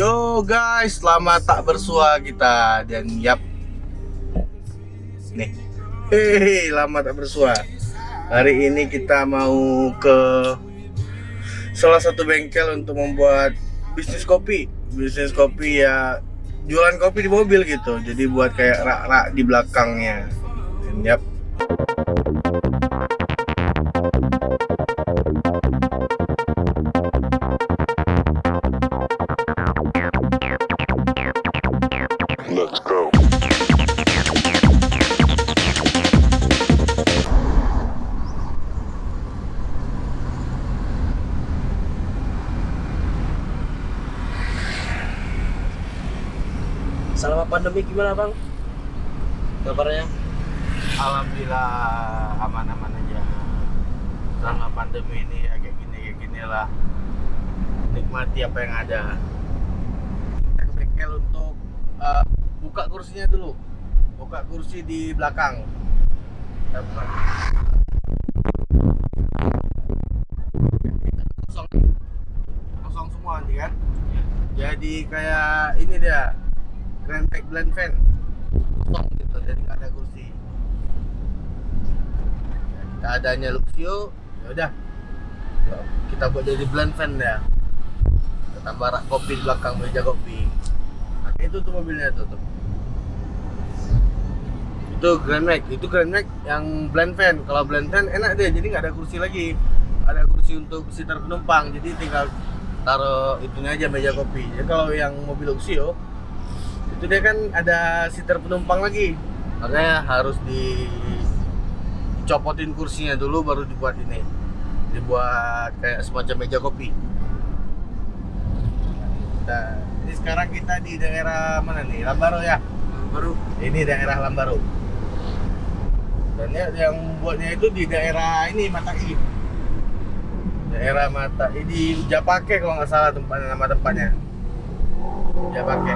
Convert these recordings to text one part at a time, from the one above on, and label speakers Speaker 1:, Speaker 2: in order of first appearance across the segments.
Speaker 1: Yo guys, selamat tak bersua kita. Dan yap, nih, lama tak bersua. Hari ini kita mau ke salah satu bengkel untuk membuat bisnis kopi. Bisnis kopi ya, jualan kopi di mobil gitu. Jadi buat kayak rak-rak di belakangnya. Dan yap,
Speaker 2: Let's go.
Speaker 3: Selama pandemi gimana bang? Kabarnya?
Speaker 1: alhamdulillah aman-aman aja. Selama pandemi ini ya kayak gini lah. Nikmati apa yang ada. Kita ke bengkel untuk buka kursinya dulu. Buka kursi di belakang. Kosong, kosong semua nanti kan. Jadi kayak ini dia, Grand Pack Blend Fan. Kosong gitu, jadi nggak ada kursi. Kita adanya Luxio, ya udah. Kita buat jadi blend fan ya. Kita tambah rak kopi di belakang, meja kopi. Nah, itu tuh mobilnya tuh. Itu Grand Max yang blend fan. Kalau blend fan enak deh, jadi nggak ada kursi lagi. Ada kursi untuk seater penumpang, jadi tinggal taruh itunya aja, meja kopi. Jadi kalau yang mobil Luxio itu dia kan ada seater penumpang lagi, makanya harus dicopotin kursinya dulu baru dibuat kayak semacam meja kopi. Nah, ini sekarang kita di daerah mana nih? Lambaro ya? Lambaro. Ini daerah Lambaro. Dan ya, yang buatnya itu di daerah ini Matai. Daerah Matai di Japake kalau nggak salah nama tempatnya. Japake.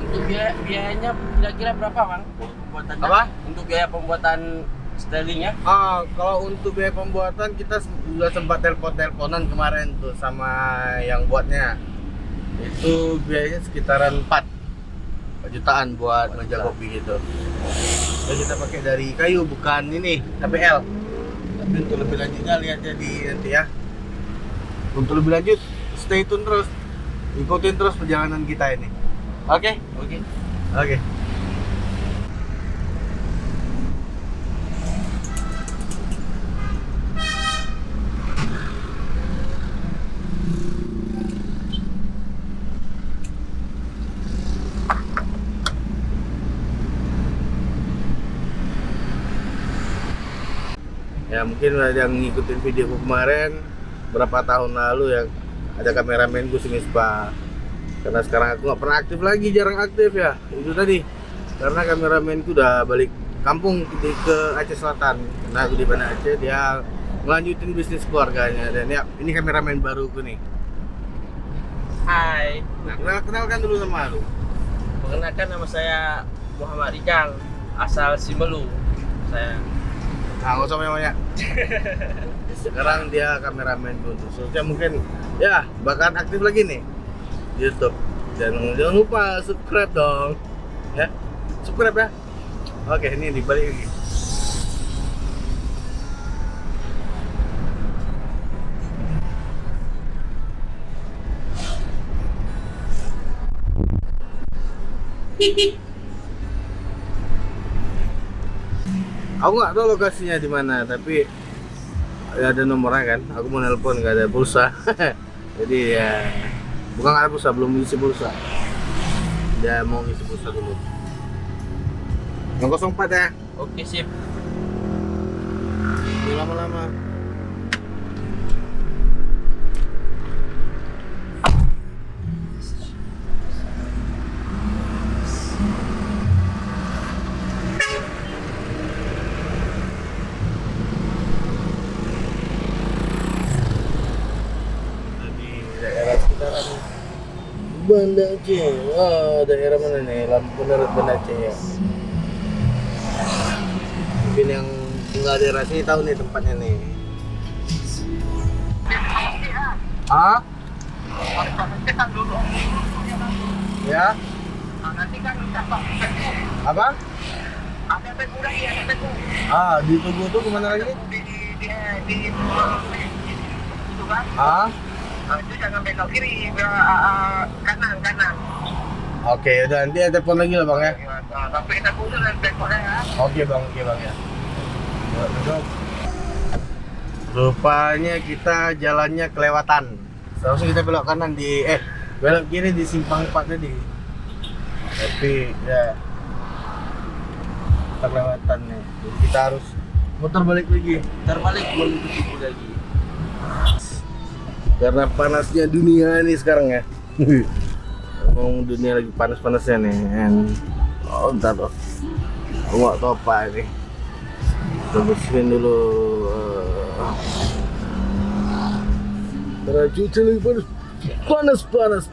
Speaker 3: Untuk biayanya kira-kira berapa bang? Pembuatannya?
Speaker 1: Apa?
Speaker 3: Untuk biaya pembuatan stylingnya?
Speaker 1: Kalau untuk biaya pembuatan kita sudah sempat teleponan kemarin tuh sama yang buatnya. Itu biayanya sekitaran 4 jutaan buat meja kopi gitu. Dan kita pakai dari kayu, bukan ini TPL. Tapi untuk lebih lanjutnya lihat jadi nanti ya. Untuk lebih lanjut stay tune terus, ikutin terus perjalanan kita ini. Oke? Oke. Ya mungkin ada yang ngikutin video kemarin berapa tahun lalu ya, ada kameramen gue Singispa. Karena sekarang aku nggak pernah aktif lagi, jarang aktif ya. Itu tadi karena kameramenku udah balik kampung ke Aceh Selatan. Karena aku di Banda Aceh, dia melanjutin bisnis keluarganya. Dan ya ini kameramen baruku nih.
Speaker 3: Hai.
Speaker 1: Nah, kenalkan dulu sama lu.
Speaker 3: Perkenalkan nama saya Muhammad Rijal, asal Simelu. Saya.
Speaker 1: Nah, nggak usah banyak. Sekarang dia kameramen untuk sosial, mungkin ya bahkan aktif lagi nih di YouTube. Dan jangan lupa subscribe dong, ya, subscribe ya. Oke, ini dibalik lagi. Aku nggak tahu lokasinya di mana, tapi ada nomornya kan. Aku mau nelpon, nggak ada pulsa. Jadi ya, bukan nggak ada pulsa, belum isi pulsa. Dia mau ngisi pulsa dulu. Yang 04 ya.
Speaker 3: Oke sip.
Speaker 1: Jangan lama-lama. Banda Aceh. Ah, daerah mana nih? Lampu Merah Banda Aceh ya. Mungkin yang tinggal di daerah sini tahu nih tempatnya nih. Ah? Ya? Apa? Ah, di Tugu tuh kemana lagi? Ah?
Speaker 4: Itu jangan belok kiri, kanan.
Speaker 1: Oke, udah nanti ada telepon lagi lah bang ya.
Speaker 4: Sampai kita kumpul dan beloknya ya.
Speaker 1: Oke bang ya. Duduk. Rupanya kita jalannya kelewatan. Seharusnya kita belok kanan belok kiri di simpang 4 tadi. Tapi ya kita kelewatan nih. Jadi kita harus muter balik lagi.
Speaker 3: Terbalik menuju Tugu lagi.
Speaker 1: Karena panasnya dunia ini sekarang ya. Ngomong dunia lagi panas-panasnya nih. Oh, bentar loh. Aku nggak tahu apa ini. Kita bersihin dulu. Karena cuaca lagi panas banget.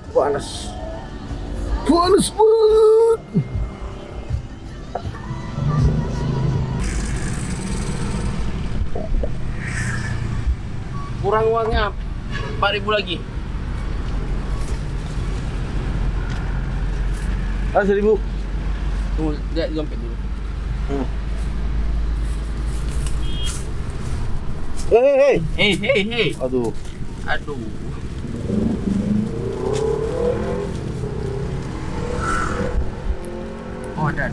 Speaker 3: Kurang uangnya 4.000 lagi.
Speaker 1: Ah, 1.000.
Speaker 3: Tunggu, lihat dompet dulu.
Speaker 1: Hei.
Speaker 3: Hei.
Speaker 1: Aduh.
Speaker 3: Oh, ada.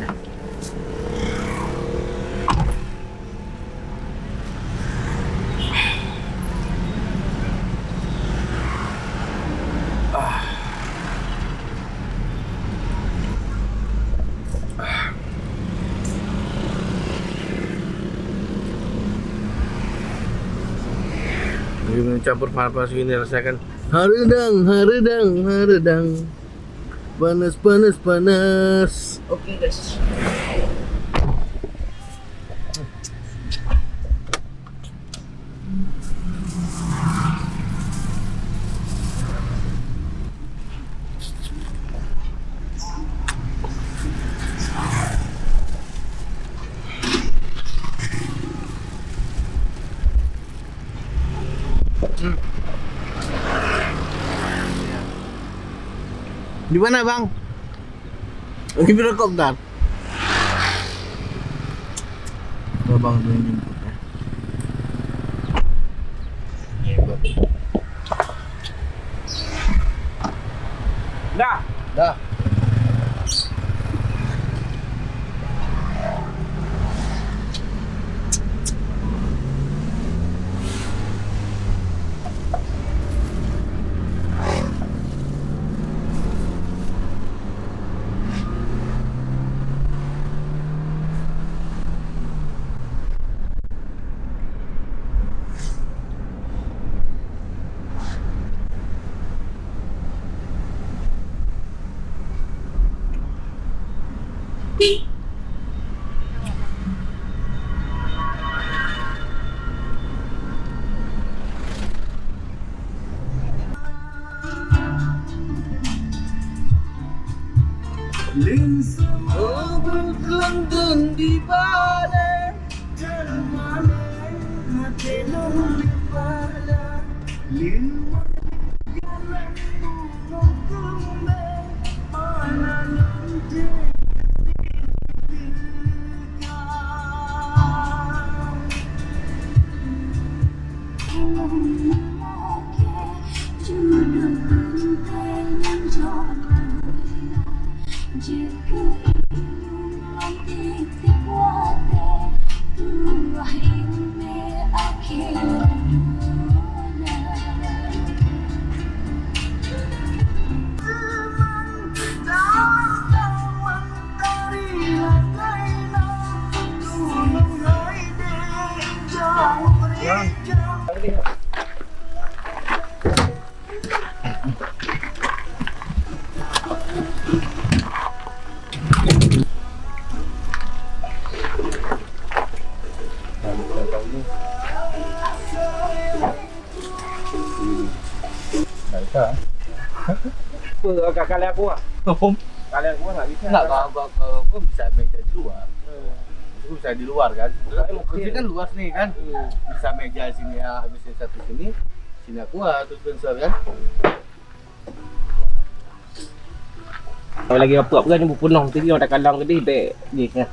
Speaker 1: Ini mencampur panas gini rasakan. Haredang. Panas.
Speaker 3: Oke, guys.
Speaker 1: Di mana bang? Lagi berokok bentar. Oh, bang tuh yang jemput ya. Hebat. Dah. London di balik Nggak bisa.
Speaker 3: apa agak kali aku ah. Kali aku nggak bisa.
Speaker 1: Enggak, kalau aku bisa meja di luar. Aku bisa di luar kan. Kursi kan luas nih kan. Bisa meja sini ya, habis ini satu sini aku terus pensel kan.
Speaker 3: Kalau lagi apa kan ibu punong tu dia ada kalang tadi dek gignya.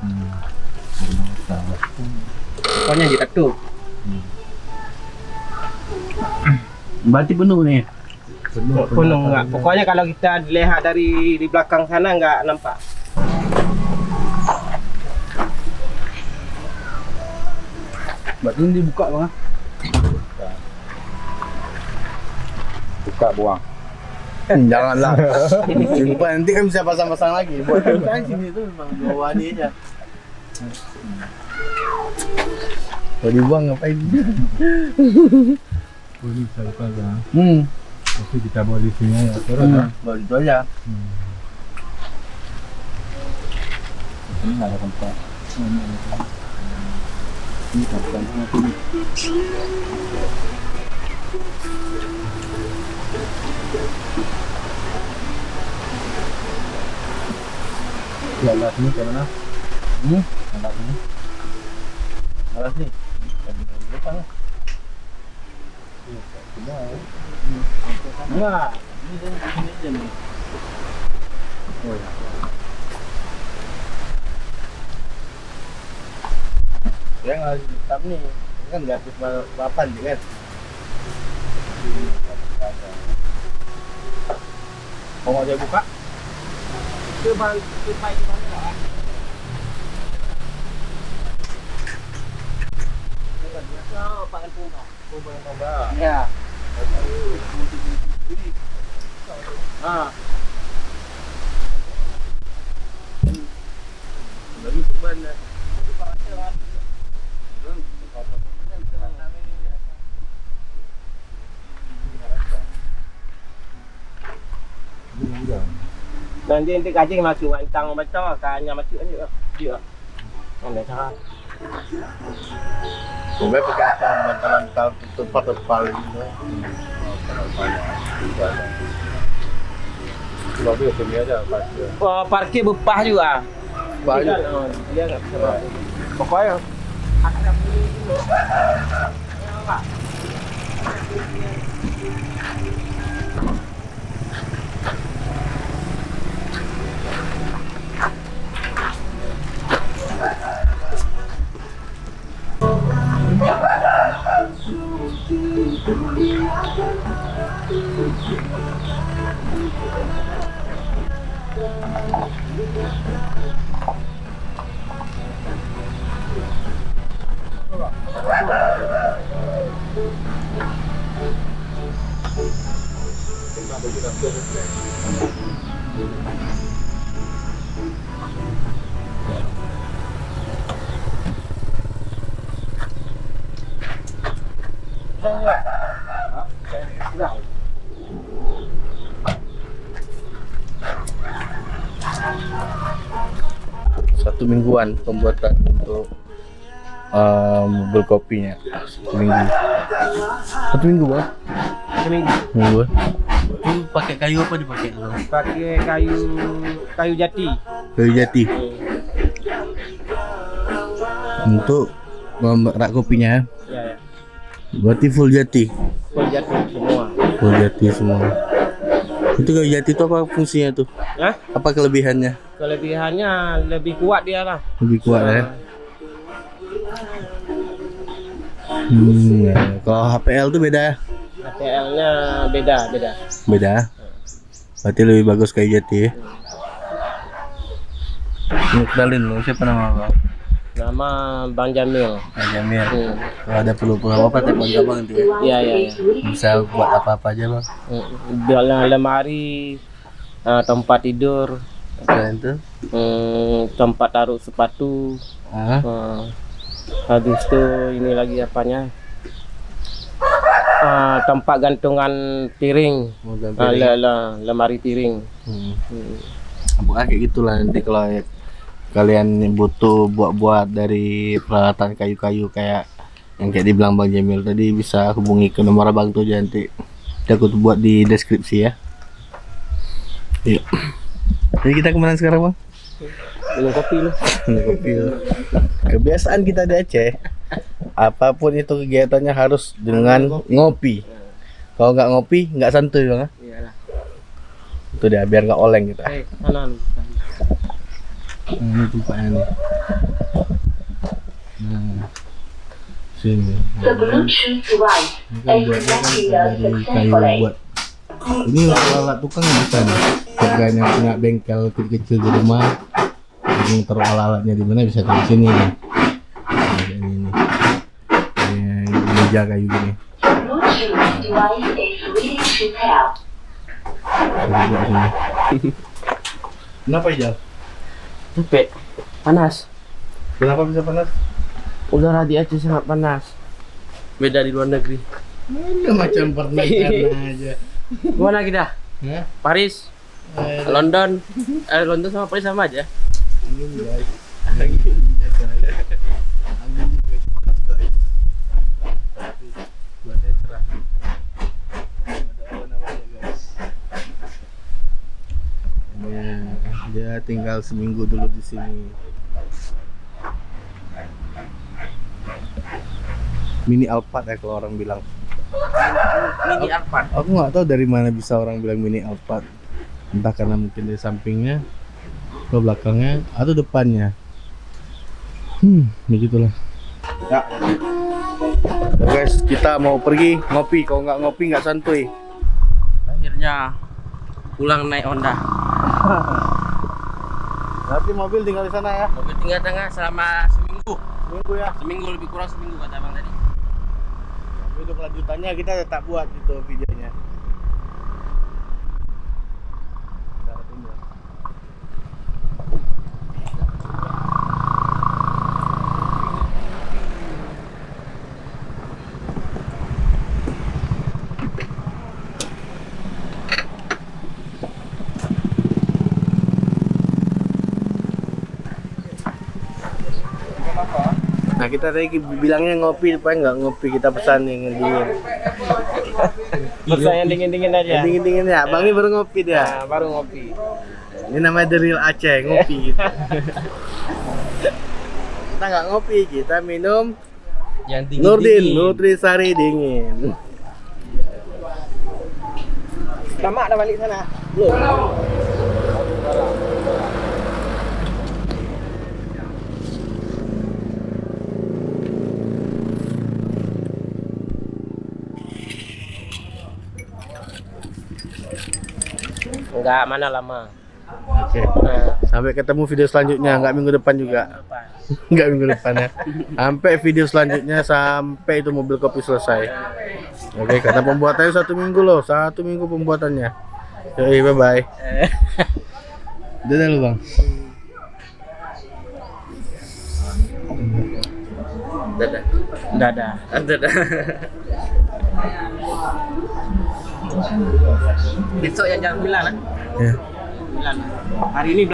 Speaker 3: Pokoknya dia tak tu.
Speaker 1: Berarti penuh nih.
Speaker 3: Punong enggak. Pokoknya kalau kita lihat dari di belakang sana enggak nampak.
Speaker 1: Berarti ini dibuka bang?
Speaker 5: Buka buang.
Speaker 1: Janganlah. Simpan nanti kan bisa pasang-pasang lagi. Buat kan sini tuh memang bawa dia aja. Kalau dibuang ngapain?
Speaker 5: Oh, ini saya pasang.
Speaker 1: Tapi
Speaker 5: kita bawa di sini ya. Terus
Speaker 1: baru itu aja.
Speaker 5: ini nggak ada tempat. Ini tempat ini. Ya, alas ini ke mana? Alas ini.
Speaker 1: Alas nih. Depan lah.
Speaker 3: Enggak.
Speaker 1: Ini aja nih.
Speaker 5: Oh ya.
Speaker 1: Ya nggak harus hitam nih. Ini kan nggak habis papan sih kan.
Speaker 3: Mau saya buka? Coba itu mana? Pakai punggah. Ya. Ah.
Speaker 1: Lagi beban dah.
Speaker 3: Nanti nanti kaji masuk antang baca kanya masuk aja dia. Anda cara.
Speaker 1: Gue pakai apa bantalan terpal gitu.
Speaker 5: Kalau dia sini aja pasti.
Speaker 3: Oh, parkir bepah juga.
Speaker 1: Banyak.
Speaker 3: Dia enggak bisa bawa. Pokoknya ada dulu.
Speaker 1: Satu mingguan pembuatan untuk bubur kopinya. Satu minggu bang. Minggu. Itu pakai kayu apa dipakai?
Speaker 3: Pakai kayu jati.
Speaker 1: Kayu jati. Untuk merak kopinya.
Speaker 3: Ya, ya.
Speaker 1: Berarti full jati.
Speaker 3: Full jati semua.
Speaker 1: Full jati semua. Itu kayu jati itu apa fungsinya tuh?
Speaker 3: Hah?
Speaker 1: Apa kelebihannya?
Speaker 3: Kelebihannya lebih kuat dia lah.
Speaker 1: Lebih kuat ya. Ya. Kalau HPL tuh beda ya?
Speaker 3: HPL-nya beda.
Speaker 1: Beda. Berarti lebih bagus kayu jati ya. Ini kenalin lu, siapa nama bang?
Speaker 3: Nama Bang Jamil.
Speaker 1: Bang Jamil. Kalau ada perlu apa telepon abang nanti ya?
Speaker 3: Iya.
Speaker 1: Bisa buat apa-apa aja bang.
Speaker 3: Dalam lemari, tempat tidur,
Speaker 1: Selain itu?
Speaker 3: tempat taruh sepatu. Habis itu ini lagi apanya? Tempat gantungan piring. Lemari piring.
Speaker 1: Pokoknya kayak gitulah nanti kalau kalian butuh buat dari peralatan kayu-kayu kayak yang kayak dibilang Bang Jamil tadi, bisa hubungi ke nomor abang tuh aja nanti. Aku buat di deskripsi ya. Iya. Jadi kita kemana sekarang bang?
Speaker 3: Minum kopi lu.
Speaker 1: Minum kopi. Kebiasaan kita di Aceh, apapun itu kegiatannya harus dengan ngopi. Kalau nggak ngopi, nggak santuy bang.
Speaker 3: Iyalah.
Speaker 1: Itu dia biar nggak oleng kita.
Speaker 3: Kanan.
Speaker 1: Ini tumpahnya nih. Nah, sini.
Speaker 6: Sebelum choose to ride,
Speaker 1: Ini kan buatnya kan dari kayu buat. Ini alat tukang bisa nih. Buat yang punya bengkel kecil di rumah, yang taruh alat-alatnya di mana bisa dari sini nih. Nah, ini nih. Yang meja kayu gini.
Speaker 6: Bluetooth device is ready to pair.
Speaker 1: Kenapa Jal?
Speaker 3: Capek. Panas.
Speaker 1: Kenapa bisa panas?
Speaker 3: Udara di Aceh sangat panas. Beda di luar negeri.
Speaker 1: Ada macam pernah aja.
Speaker 3: Gimana kita?
Speaker 1: Hah?
Speaker 3: Paris, London, London sama Paris sama aja.
Speaker 1: Angin guys. Angin guys, panas guys. Tapi buatnya cerah. Ada awan-awannya guys. Dia tinggal seminggu dulu di sini. Mini Alphard ya kalau orang bilang.
Speaker 3: Mini Alphard.
Speaker 1: Aku nggak tahu dari mana bisa orang bilang mini Alphard. Entah karena mungkin dari sampingnya, atau belakangnya, atau depannya. Begitulah. Ya. Guys, kita mau pergi ngopi. Kalau nggak ngopi nggak santuy.
Speaker 3: Akhirnya pulang naik Honda.
Speaker 1: Berarti mobil tinggal di sana ya?
Speaker 3: Mobil tinggal tengah selama seminggu.
Speaker 1: Seminggu ya.
Speaker 3: Seminggu lebih kurang seminggu kata abang tadi.
Speaker 1: Tapi untuk kelanjutannya kita tetap buat itu videonya. Kita tunggu. Nah kita tadi bilangnya ngopi, depan nggak ngopi, kita pesan yang dingin.
Speaker 3: Pesan yang dingin-dingin aja.
Speaker 1: Yang dingin ya, abang ini baru ngopi dia.
Speaker 3: Nah, baru ngopi.
Speaker 1: Ini namanya The Real Aceh, ngopi gitu. Kita nggak ngopi, kita minum
Speaker 3: Yang dingin.
Speaker 1: Nurdin, Nutrisari dingin.
Speaker 3: Tamak dah balik sana. Belum. Enggak, mana lama.
Speaker 1: Oke. Sampai ketemu video selanjutnya, nggak minggu depan juga. Nggak minggu depan ya. Sampai video selanjutnya, sampai itu mobil kopi selesai. Oke, karena pembuatannya 1 minggu loh, 1 minggu pembuatannya. Yoi, bye bye. Dadah lu bang.
Speaker 3: Dadah. Dadah. Dadah. Besok yang jam 9 lah.
Speaker 1: Ya.
Speaker 3: 9. Hari ini